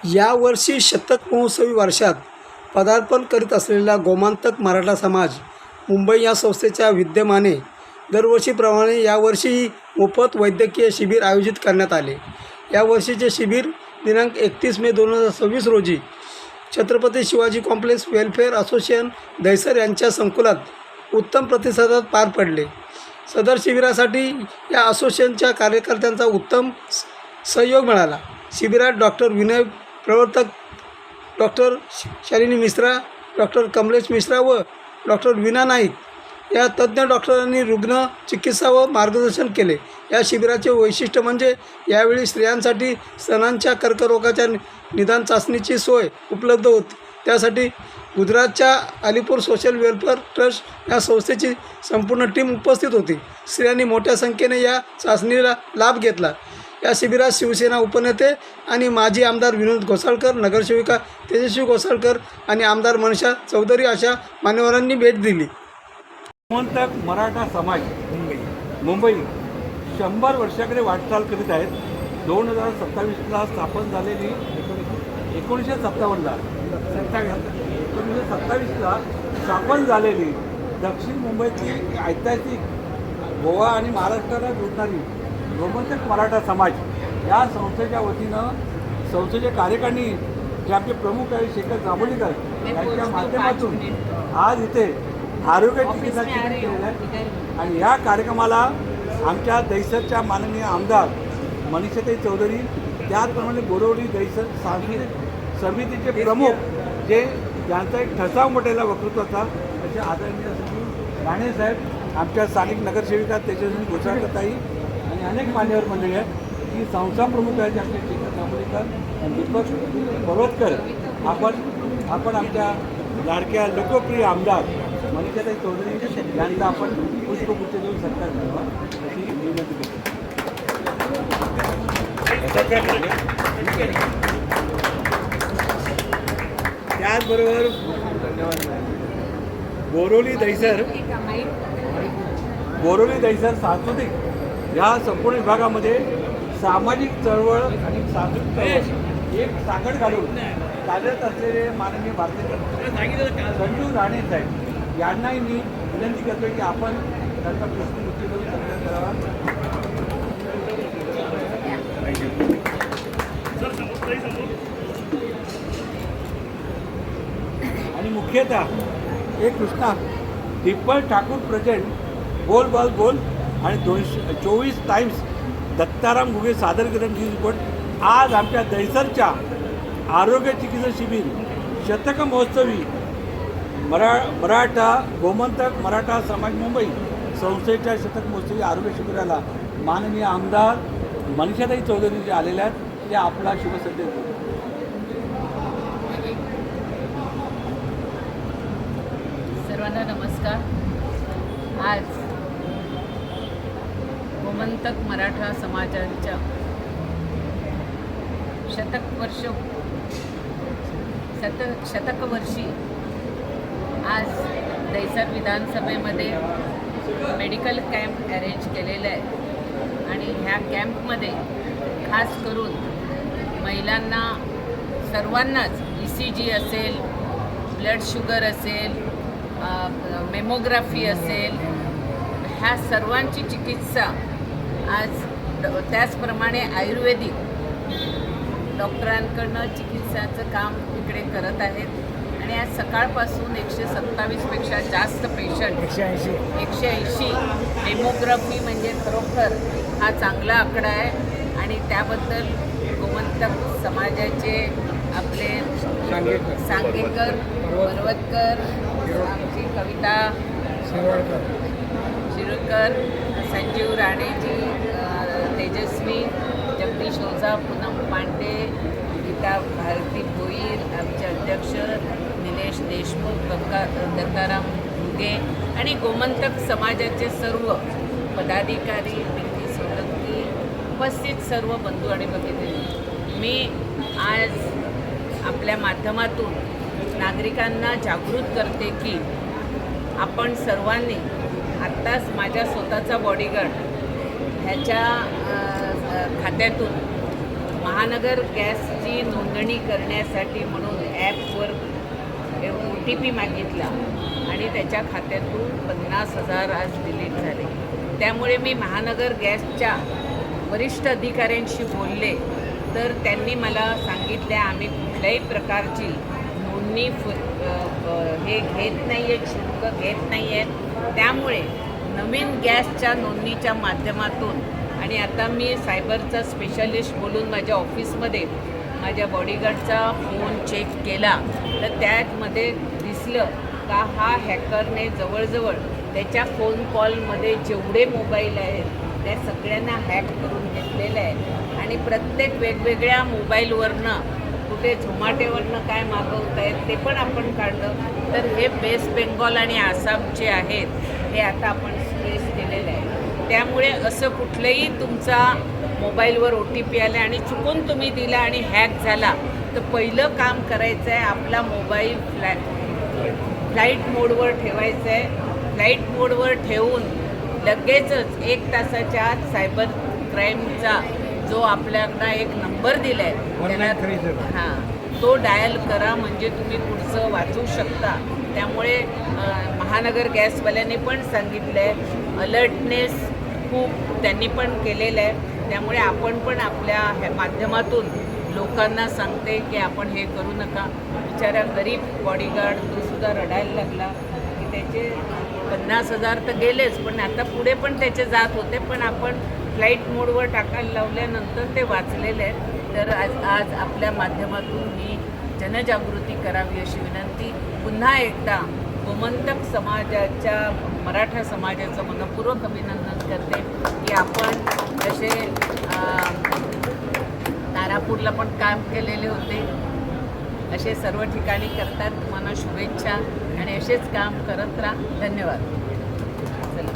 यावर्षी शतक महोत्सवी वर्षात पदार्पण करीत असलेला गोमांतक मराठा समाज मुंबई या संस्थेच्या विद्यमाने दरवर्षीप्रमाणे यावर्षीही मोफत वैद्यकीय शिबिर आयोजित करण्यात आले। यावर्षीचे शिबिर दिनांक 31 मे 2026 रोजी Chhatrapati Shivaji complex welfare association Dahisar यांच्या संकुलात उत्तम प्रतिसादात पार पडले। सदर शिबिरासाठी या असोसिएशनच्या कार्यकर्त्यांचा उत्तम सहयोग मिळाला। शिबिरात डॉक्टर विनय प्रवर्तक, डॉक्टर शालिनी मिश्रा, डॉक्टर कमलेश मिश्रा व डॉक्टर वीणा नाईक या तज्ज्ञ डॉक्टरांनी रुग्ण चिकित्सा व मार्गदर्शन केले। या शिबिराचे वैशिष्ट्य म्हणजे यावेळी स्त्रियांसाठी स्तनांच्या कर्करोगाच्या निदान चाचणीची सोय उपलब्ध होती। त्यासाठी गुजरातच्या अलीपूर सोशल वेलफेअर ट्रस्ट या संस्थेची संपूर्ण टीम उपस्थित होती। स्त्रियांनी मोठ्या संख्येने या चाचणीला लाभ घेतला। या शिबिरात शिवसेना उपनेते आणि माजी आमदार विनोद घोसाळकर, नगरसेविका तेजस्वी घोसाळकर आणि आमदार मनीषा चौधरी अशा मान्यवरांनी भेट दिली। गोमांतक मराठा समाज मुंबई 100 वर्षाकडे वाटचाल करीत आहेत। 2027ला स्थापन झालेली 1957ला स्थापन झालेली दक्षिण मुंबईतली ऐतिहासिक गोवा आणि महाराष्ट्राला जोडणारी गोमांतक मराठा समाज या संस्थेच्या वतीनं संस्थेचे कार्यकारिणी जे आमचे प्रमुख आहे शेखर जांभोलीकर यांच्या माध्यमातून आज इथे आरोग्य चिकित्सा शिबिर केलेलं आहे। आणि या कार्यक्रमाला आमच्या दहिसरच्या माननीय आमदार मनीषाताई चौधरी, त्याचप्रमाणे बोरवली दहिसर सांस्कृतिक समितीचे प्रमुख जे ज्यांचा एक ठसा उमटलेला वक्तृत्वाचा असे आदरणीय सचिव राणेसाहेब, आमच्या स्थानिक नगरसेविका तेजस्वी घोसाळकरताई आणि अनेक मान्यवर मंडळी आहेत। ही संस्था प्रमुख आहेत आमचे शेखर जांभोलीकर आणि दीपक बरोदकर। आपण आमच्या लाडक्या लोकप्रिय आमदार मनीषाताई चौधरी यांना आपण पुष्पगुच्छ देऊन सत्कार करावा अशी विनंती करतो। त्याचबरोबर बोरवली दहिसर सांस्कृतिक या संपूर्ण विभागामध्ये सामाजिक चळवळ आणि सांस्कृतिक चळवळ एक साखळ घालून कार्यरत असलेले माननीय भारतीय संजू राणे साहेब यांनाही मी विनंती करतो की आपण त्यांचा पुष्पगुच्छ देऊन सत्कार करावा। आणि मुख्यतः एक कृष्णा डिप्पल ठाकूर प्रेझेंट बोल बॉल बोल आणि 224 टाइम्स दत्ताराम घुगे सादरीकरण ही रिपोर्ट आज आमच्या दहिसरच्या आरोग्य चिकित्सा शिबिर शतक महोत्सवी मराठा गोमांतक मराठा समाज मुंबई संस्थेच्या शतक महोत्सवी आरोग्य शिबिराला माननीय आमदार मनीषाताई चौधरी जे आलेल्या आहेत ते आपला शुभसंदेश देतात। सर्वांना नमस्कार। आज गोमांतक मराठा समाजाच्या शतकवर्षी आज दहिसर विधानसभेमध्ये मेडिकल कॅम्प अरेंज केलेलं आहे आणि ह्या कॅम्पमध्ये खास करून महिलांना सर्वांनाच ECG असेल, ब्लड शुगर असेल, मेमोग्राफी असेल, ह्या सर्वांची चिकित्सा आज त्याचप्रमाणे आयुर्वेदिक डॉक्टरांकडनं चिकित्साचं काम इकडे करत आहेत। आणि आज सकाळपासून 127पेक्षा जास्त पेशंट 180 मेमोग्राफी म्हणजे खरोखर हा चांगला आकडा आहे। आणि त्याबद्दल गोमांतक समाजाचे आपले सांगेकर, बरवतकर, आमची कविता शिरोडकर, संजीव राणेजी, तेजस्वी, जगदीश ओझा, पूनम पांडे, गीता भारती भोईर, आमचे अध्यक्ष निलेश देशमुख, दत्ताराम घुगे आणि गोमांतक समाजाचे सर्व पदाधिकारी, विनती सोलंकी, उपस्थित सर्व बंधू आणि भगिनी, मी आज आपल्या माध्यमातून नागरिकांना जागृत करते की आपण सर्वांनी आत्ताच माझ्या स्वतःचा बॉडीगार्ड ह्याच्या खात्यातून महानगर गॅसची नोंदणी करण्यासाठी म्हणून ॲपवर OTP मागितला आणि त्याच्या खात्यातून 50,000 आज डिलीट झाले. त्यामुळे मी महानगर गॅसच्या वरिष्ठ अधिकाऱ्यांशी बोलले तर त्यांनी मला सांगितले आम्ही कुठल्याही प्रकारची नोंदणी हे घेत नाही आहेत, शुल्क घेत नाही आहेत. त्यामुळे नवीन गॅसच्या नोंदणीच्या माध्यमातून आणि आता मी सायबरचा स्पेशालिस्ट बोलून माझ्या ऑफिसमध्ये माझ्या बॉडीगार्डचा फोन चेक केला तर त्यामध्ये दिसलं का हा हॅकरने जवळजवळ त्याच्या फोन कॉलमध्ये जेवढे मोबाईल आहेत त्या सगळ्यांना हॅक करून घेतलेलं आहे आणि प्रत्येक वेगवेगळ्या मोबाईलवरनं कुठे झोमॅटोवरनं काय मागवत आहेत ते पण आपण काढलं. तर हे वेस्ट बेंगॉल आणि आसामचे आहेत हे आता आपण ट्रेस केलेलं आहे. त्यामुळे असं कुठलंही तुमचा मोबाईलवर OTP आला आणि चुकून तुम्ही दिला आणि हॅक झाला तर पहिलं काम करायचं आहे आपला मोबाईल फ्लाईट मोडवर ठेवायचं आहे. फ्लाईट मोडवर ठेवून लगेचच 1 तासाच्या आत सायबर क्राईमचा जो आपल्याला एक नंबर दिला आहे त्याला तो डायल करा म्हणजे तुम्ही पुढचं वाचू शकता. त्यामुळे महानगर गॅसवाल्यांनी पण सांगितलं आहे अलर्टनेस खूप त्यांनी पण केलेलं आहे. त्यामुळे आपण पण आपल्या माध्यमातून लोकांना सांगते की आपण हे करू नका. बिचारा गरीब बॉडीगार्ड तोसुद्धा रडायला लागला की त्याचे 50,000 तर गेलेच पण आता पुढे पण त्याचे जात होते पण आपण फ्लाईट मोडवर टाकायला लावल्यानंतर ते वाचलेले आहेत. तर आज आपल्या माध्यमातून ही जनजागृती करावी अशी विनंती. पुन्हा एकदा गोमंतक समाजाच्या मराठा समाजाचं मनपूर्वक अभिनंदन करते की आपण असे तारापूरला पण काम केलेले होते असे सर्व ठिकाणी करतात. तुम्हाला शुभेच्छा आणि असेच काम करत राहा. धन्यवाद. चला.